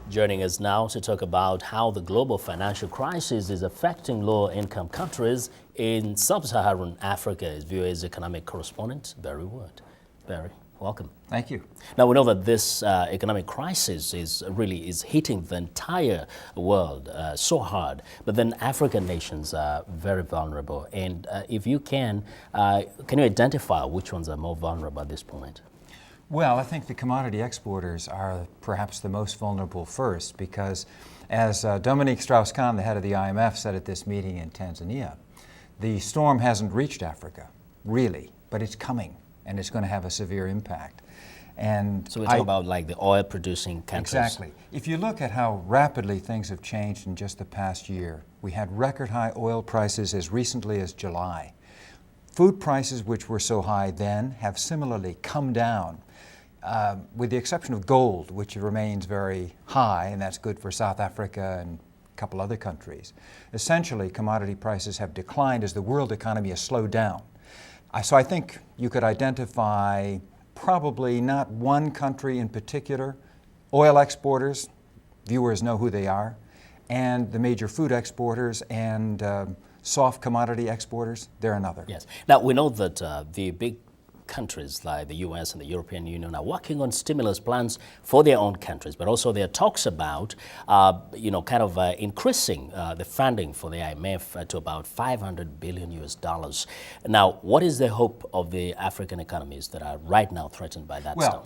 Joining us now to talk about how the global financial crisis is affecting lower-income countries in sub-Saharan Africa is VOA's economic correspondent, Barry Wood. Barry, welcome. Thank you. Now, we know that this economic crisis is hitting the entire world so hard, but then African nations are very vulnerable. And if you can you identify which ones are more vulnerable at this point? Well, I think the commodity exporters are perhaps the most vulnerable first because, as Dominique Strauss-Kahn, the head of the IMF, said at this meeting in Tanzania, the storm hasn't reached Africa, really, but it's coming, and it's going to have a severe impact. And so we're talking about like the oil-producing countries. Exactly. If you look at how rapidly things have changed in just the past year, we had record-high oil prices as recently as July. Food prices, which were so high then, have similarly come down. With the exception of gold, which remains very high, and that's good for South Africa and a couple other countries. Essentially, commodity prices have declined as the world economy has slowed down. So I think you could identify probably not one country in particular. Oil exporters, viewers know who they are, and the major food exporters and soft commodity exporters, they're another. Yes. Now, we know that the big countries like the U.S. and the European Union are working on stimulus plans for their own countries, but also there are talks about, increasing the funding for the IMF to about $500 billion US. Now, what is the hope of the African economies that are right now threatened by that storm?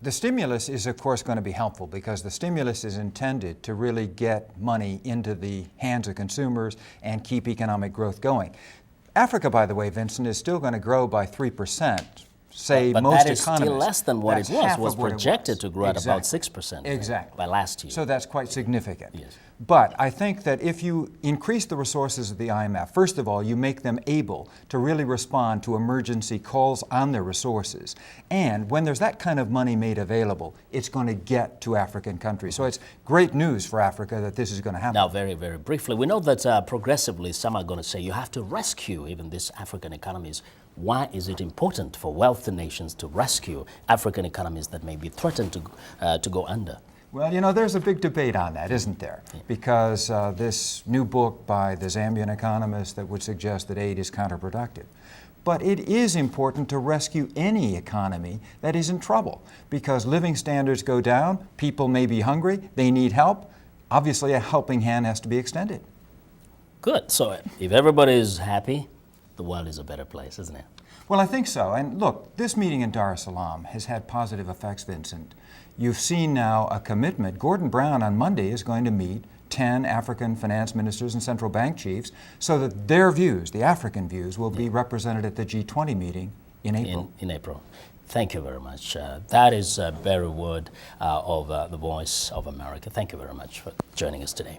The stimulus is, of course, going to be helpful because the stimulus is intended to really get money into the hands of consumers and keep economic growth going. Africa, by the way, Vincent, is still going to grow by 3%, say but most that is economies. Still less than what That's it was projected to grow at about 6% exactly. by last year. So that's quite significant. Yes. But I think that if you increase the resources of the IMF, first of all, you make them able to really respond to emergency calls on their resources. And when there's that kind of money made available, it's going to get to African countries. So it's great news for Africa that this is going to happen. Now, very, very briefly, we know that progressively some are going to say you have to rescue even these African economies. Why is it important for wealthy nations to rescue African economies that may be threatened to go under? Well, you know, there's a big debate on that, isn't there? Yeah. Because this new book by the Zambian economist that would suggest that aid is counterproductive. But it is important to rescue any economy that is in trouble because living standards go down, people may be hungry, they need help. Obviously, a helping hand has to be extended. Good. So if everybody is happy, the world is a better place, isn't it? Well, I think so. And look, this meeting in Dar es Salaam has had positive effects, Vincent. You've seen now a commitment. Gordon Brown on Monday is going to meet 10 African finance ministers and central bank chiefs so that their views, the African views, will be represented at the G20 meeting in April. In April. Thank you very much. That is Barry Wood of the Voice of America. Thank you very much for joining us today.